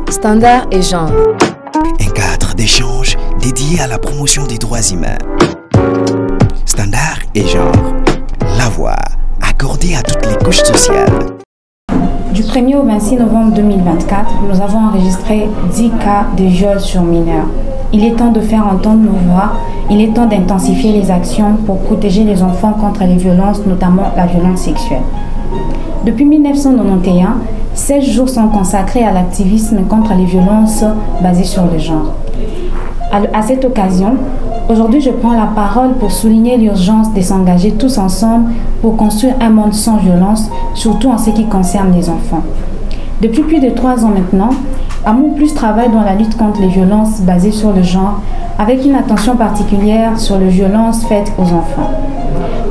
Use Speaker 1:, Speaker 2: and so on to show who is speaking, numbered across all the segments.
Speaker 1: Standard et genre.
Speaker 2: Un cadre d'échange dédié à la promotion des droits humains. Standard et genre. La voix accordée à toutes les couches sociales.
Speaker 3: Du 1er au 26 novembre 2024, nous avons enregistré 10 cas de viol sur mineurs. Il est temps de faire entendre nos voix. Il est temps d'intensifier les actions pour protéger les enfants contre les violences, notamment la violence sexuelle. Depuis 1991, 16 jours sont consacrés à l'activisme contre les violences basées sur le genre. À cette occasion, aujourd'hui, je prends la parole pour souligner l'urgence de s'engager tous ensemble pour construire un monde sans violence, surtout en ce qui concerne les enfants. Depuis plus de 3 ans maintenant, Amour Plus travaille dans la lutte contre les violences basées sur le genre, avec une attention particulière sur les violences faites aux enfants.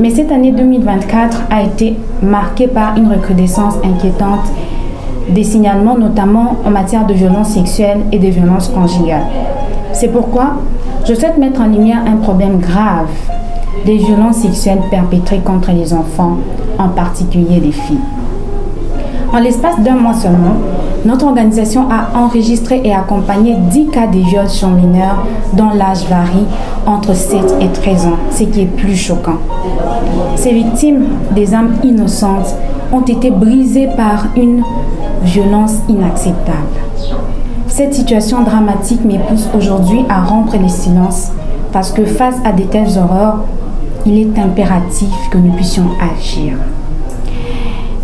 Speaker 3: Mais cette année 2024 a été marquée par une recrudescence inquiétante des signalements, notamment en matière de violences sexuelles et de violences conjugales. C'est pourquoi je souhaite mettre en lumière un problème grave des violences sexuelles perpétrées contre les enfants, en particulier les filles. En l'espace d'1 mois seulement, notre organisation a enregistré et accompagné 10 cas de viols sur mineurs dont l'âge varie entre 7 et 13 ans, ce qui est plus choquant. Ces victimes, des âmes innocentes, ont été brisées par une violence inacceptable. Cette situation dramatique me pousse aujourd'hui à rompre les silences parce que face à de telles horreurs, il est impératif que nous puissions agir.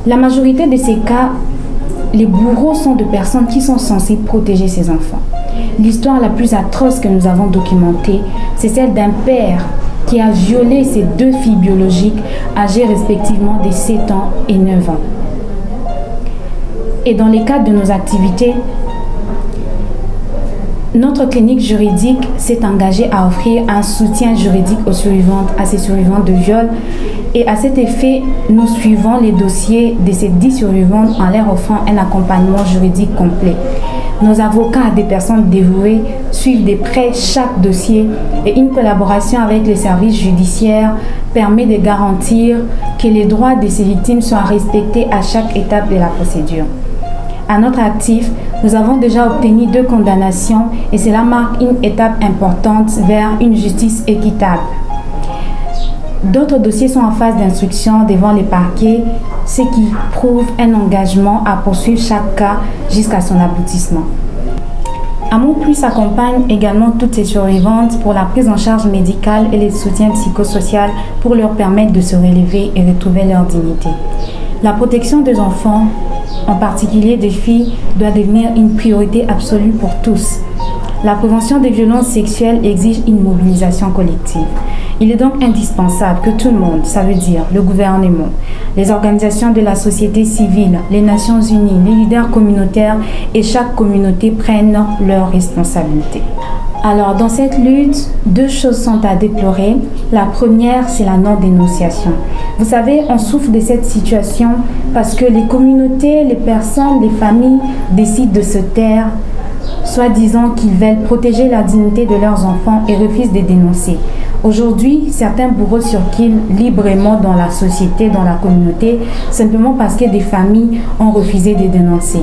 Speaker 3: La majorité de ces cas, les bourreaux sont de personnes qui sont censées protéger ces enfants. L'histoire la plus atroce que nous avons documentée, c'est celle d'un père qui a violé ses 2 filles biologiques âgées respectivement de 7 ans et 9 ans. Et dans les cadres de nos activités, notre clinique juridique s'est engagée à offrir un soutien juridique aux survivantes, à ces survivantes de viol. Et à cet effet, nous suivons les dossiers de ces 10 survivantes en leur offrant un accompagnement juridique complet. Nos avocats, des personnes dévouées, suivent de près chaque dossier et une collaboration avec les services judiciaires permet de garantir que les droits de ces victimes soient respectés à chaque étape de la procédure. À notre actif, nous avons déjà obtenu 2 condamnations et cela marque une étape importante vers une justice équitable. D'autres dossiers sont en phase d'instruction devant les parquets, ce qui prouve un engagement à poursuivre chaque cas jusqu'à son aboutissement. Amour Plus accompagne également toutes ces survivantes pour la prise en charge médicale et le soutien psychosocial pour leur permettre de se relever et retrouver leur dignité. La protection des enfants, en particulier des filles, doit devenir une priorité absolue pour tous. La prévention des violences sexuelles exige une mobilisation collective. Il est donc indispensable que tout le monde, ça veut dire le gouvernement, les organisations de la société civile, les Nations Unies, les leaders communautaires et chaque communauté prennent leurs responsabilités. Alors, dans cette lutte, 2 choses sont à déplorer. La première, c'est la non-dénonciation. Vous savez, on souffre de cette situation parce que les communautés, les personnes, les familles décident de se taire, soi-disant qu'ils veulent protéger la dignité de leurs enfants et refusent de dénoncer. Aujourd'hui, certains bourreaux circulent librement dans la société, dans la communauté, simplement parce que des familles ont refusé de dénoncer.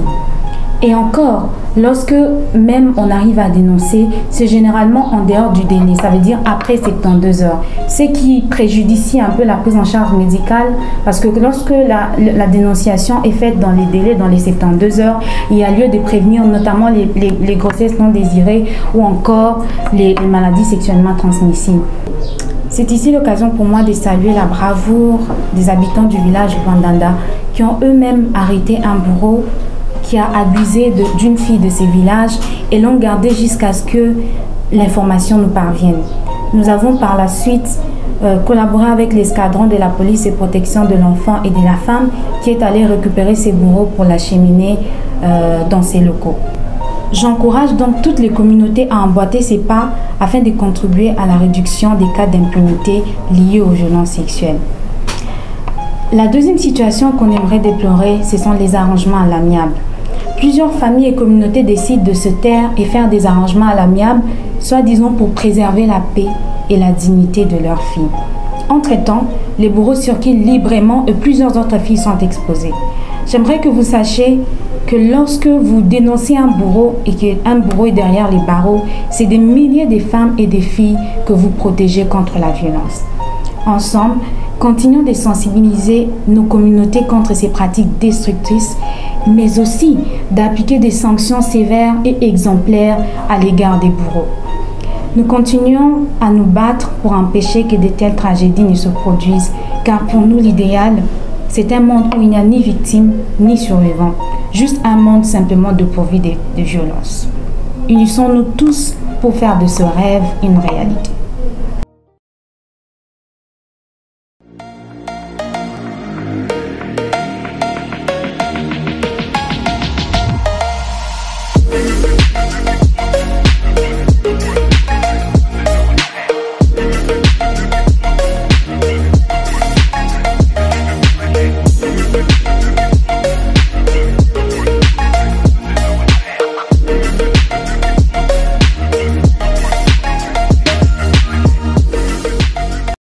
Speaker 3: Et encore, lorsque même on arrive à dénoncer, c'est généralement en dehors du délai, ça veut dire après 72 heures. Ce qui préjudicie un peu la prise en charge médicale, parce que lorsque la dénonciation est faite dans les délais, dans les 72 heures, il y a lieu de prévenir notamment les grossesses non désirées ou encore les maladies sexuellement transmissibles. C'est ici l'occasion pour moi de saluer la bravoure des habitants du village Vandanda qui ont eux-mêmes arrêté un bourreau qui a abusé d'une fille de ces villages et l'ont gardée jusqu'à ce que l'information nous parvienne. Nous avons par la suite collaboré avec l'escadron de la police et protection de l'enfant et de la femme qui est allé récupérer ces bourreaux pour l'acheminer dans ces locaux. J'encourage donc toutes les communautés à emboîter ces pas afin de contribuer à la réduction des cas d'impunité liés aux violences sexuelles. La deuxième situation qu'on aimerait déplorer, ce sont les arrangements à l'amiable. Plusieurs familles et communautés décident de se taire et faire des arrangements à l'amiable, soi-disant pour préserver la paix et la dignité de leurs filles. Entre-temps, les bourreaux circulent librement et plusieurs autres filles sont exposées. J'aimerais que vous sachiez que lorsque vous dénoncez un bourreau et qu'un bourreau est derrière les barreaux, c'est des milliers de femmes et de filles que vous protégez contre la violence. Ensemble, continuons de sensibiliser nos communautés contre ces pratiques destructrices, mais aussi d'appliquer des sanctions sévères et exemplaires à l'égard des bourreaux. Nous continuons à nous battre pour empêcher que de telles tragédies ne se produisent, car pour nous l'idéal, c'est un monde où il n'y a ni victime ni survivant, juste un monde simplement dépourvu de violence. Unissons-nous tous pour faire de ce rêve une réalité.